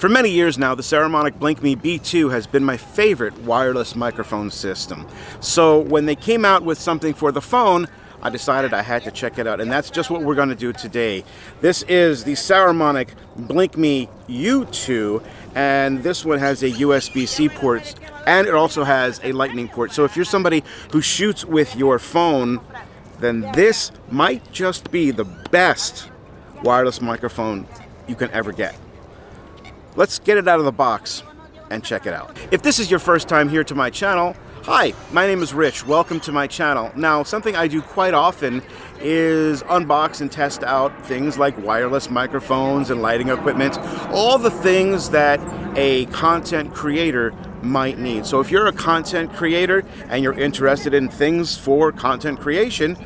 For many years now, the Saramonic BlinkMe B2 has been my favorite wireless microphone system. So when they came out with something for the phone, I decided I had to check it out, and that's just what we're going to do today. This is the Saramonic BlinkMe U2, and this one has a USB-C port, and it also has a lightning port. So if you're somebody who shoots with your phone, then this might just be the best wireless microphone you can ever get. Let's get it out of the box and check it out. If this is your first time here to my channel, hi, my name is Rich. Welcome to my channel. Now, something I do quite often is unbox and test out things like wireless microphones and lighting equipment, all the things that a content creator might need. So if you're a content creator and you're interested in things for content creation,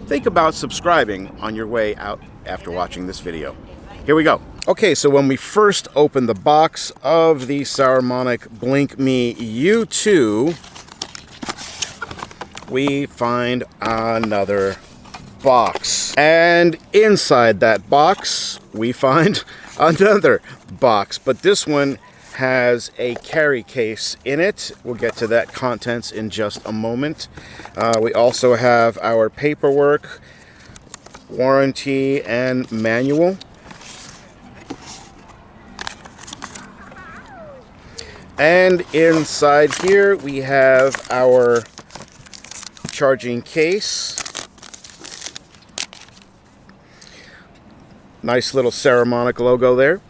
think about subscribing on your way out after watching this video. Here we go. Okay, so when we first open the box of the Saramonic BlinkMe U2, we find another box. And inside that box, we find another box. But this one has a carry case in it. We'll get to that contents in just a moment. We also have our paperwork, warranty, and manual. And inside here we have our charging case. Nice little Saramonic logo there.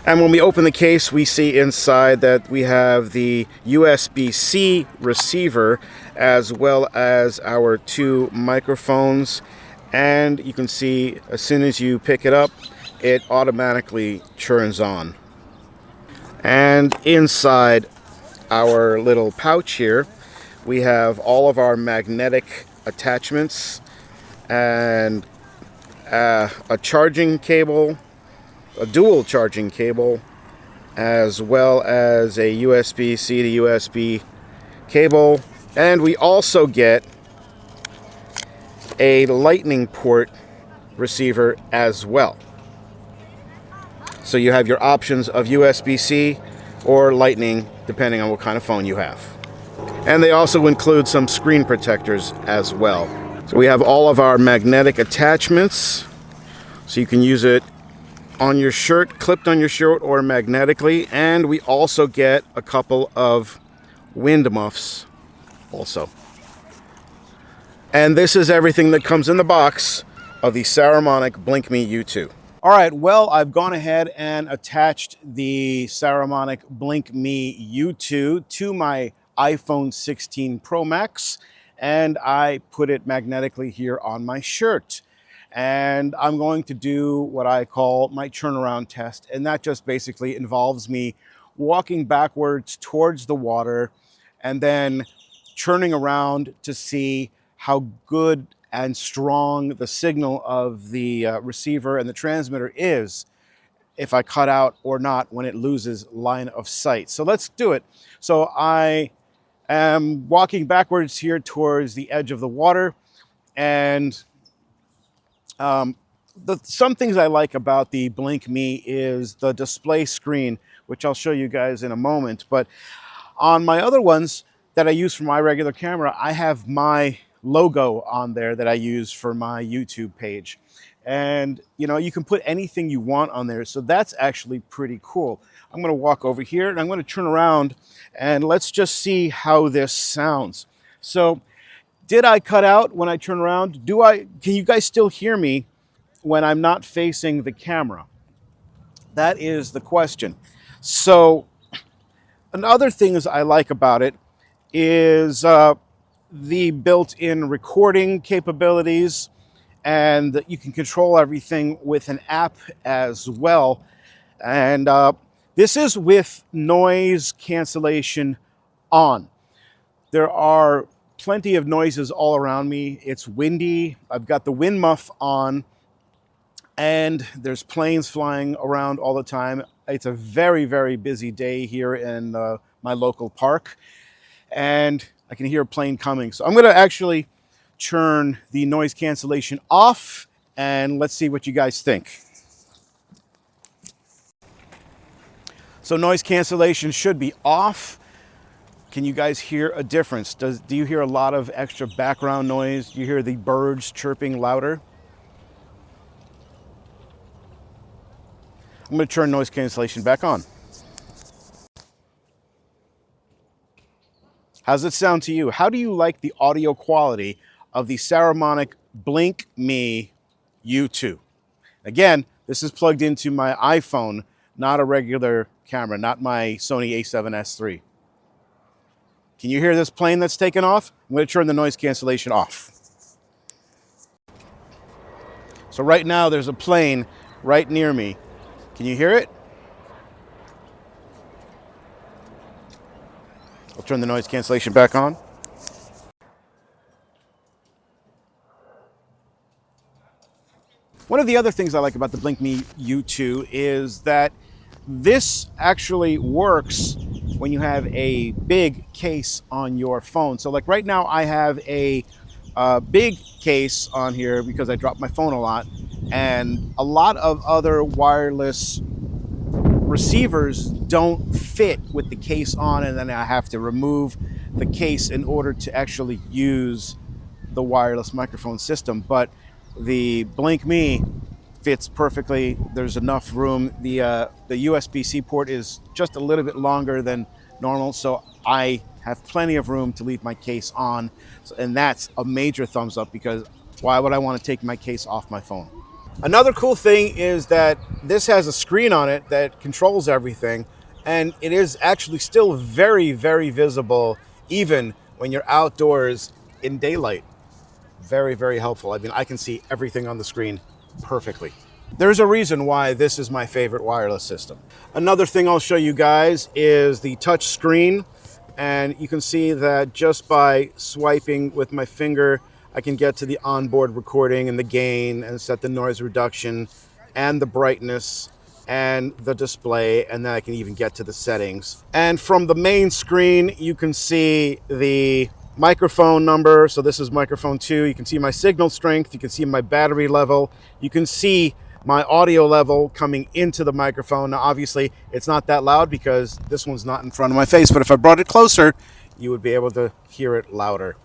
And when we open the case, we see inside that we have the USB-C receiver as well as our two microphones. And you can see as soon as you pick it up, it automatically turns on. And inside our little pouch here, we have all of our magnetic attachments and a charging cable, a dual charging cable, as well as a USB-C to USB cable. And we also get a lightning port receiver as well. So you have your options of USB-C or lightning, depending on what kind of phone you have. And they also include some screen protectors as well. So we have all of our magnetic attachments, so you can use it on your shirt, clipped on your shirt, or magnetically. And we also get a couple of wind muffs also. And this is everything that comes in the box of the Saramonic BlinkMe U2. All right, well, I've gone ahead and attached the Saramonic BlinkMe U2 to my iPhone 16 Pro Max, and I put it magnetically here on my shirt. And I'm going to do what I call my turnaround test, and that just basically involves me walking backwards towards the water and then turning around to see how good and strong the signal of the receiver and the transmitter is, if I cut out or not when it loses line of sight. So let's do it. So I am walking backwards here towards the edge of the water, and some things I like about the BlinkMe is the display screen, which I'll show you guys in a moment. But on my other ones that I use for my regular camera, I have my logo on there that I use for my YouTube page. And you know, you can put anything you want on there, so that's actually pretty cool. I'm going to walk over here and I'm going to turn around and let's just see how this sounds. So did I cut out when I turn around? Can you guys still hear me when I'm not facing the camera? That is the question. So another thing I like about it is the built-in recording capabilities, and that you can control everything with an app as well. And this is with noise cancellation on. There are plenty of noises all around me. It's windy. I've got the wind muff on, and there's planes flying around all the time. It's a very, very busy day here in my local park, and I can hear a plane coming. So I'm going to actually turn the noise cancellation off, and let's see what you guys think. So noise cancellation should be off. Can you guys hear a difference? Do you hear a lot of extra background noise? Do you hear the birds chirping louder? I'm going to turn noise cancellation back on. How's it sound to you? How do you like the audio quality of the Saramonic BlinkMe U2? Again, this is plugged into my iPhone, not a regular camera, not my Sony a7S III. Can you hear this plane that's taken off? I'm going to turn the noise cancellation off. So right now there's a plane right near me. Can you hear it? I'll turn the noise cancellation back on. One of the other things I like about the BlinkMe U2 is that this actually works when you have a big case on your phone. So like right now I have a big case on here because I drop my phone a lot, and a lot of other wireless receivers don't fit with the case on, and then I have to remove the case in order to actually use the wireless microphone system. But the BlinkMe fits perfectly. There's enough room. The USB-C port is just a little bit longer than normal, so I have plenty of room to leave my case on. And that's a major thumbs up, because why would I want to take my case off my phone? Another cool thing is that this has a screen on it that controls everything, and it is actually still very, very visible even when you're outdoors in daylight. Very, very helpful. I mean, I can see everything on the screen perfectly. There's a reason why this is my favorite wireless system. Another thing I'll show you guys is the touch screen, and you can see that just by swiping with my finger, I can get to the onboard recording and the gain and set the noise reduction and the brightness and the display, and then I can even get to the settings. And from the main screen, you can see the microphone number. So this is microphone 2. You can see my signal strength. You can see my battery level. You can see my audio level coming into the microphone. Now, obviously, it's not that loud because this one's not in front of my face, but if I brought it closer, you would be able to hear it louder.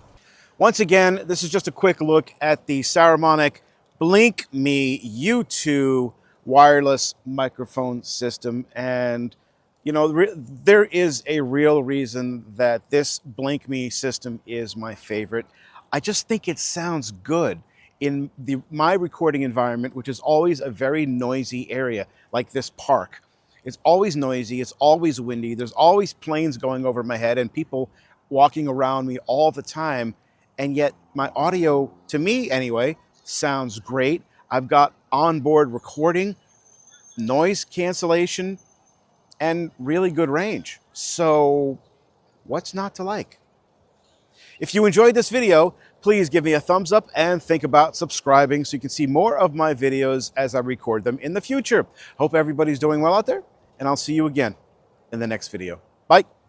Once again, this is just a quick look at the Saramonic BlinkMe U2 wireless microphone system. And, you know, there is a real reason that this BlinkMe system is my favorite. I just think it sounds good in my recording environment, which is always a very noisy area, like this park. It's always noisy, it's always windy, there's always planes going over my head and people walking around me all the time. And yet my audio, to me anyway, sounds great. I've got onboard recording, noise cancellation, and really good range. So what's not to like? If you enjoyed this video, please give me a thumbs up and think about subscribing so you can see more of my videos as I record them in the future. Hope everybody's doing well out there, and I'll see you again in the next video.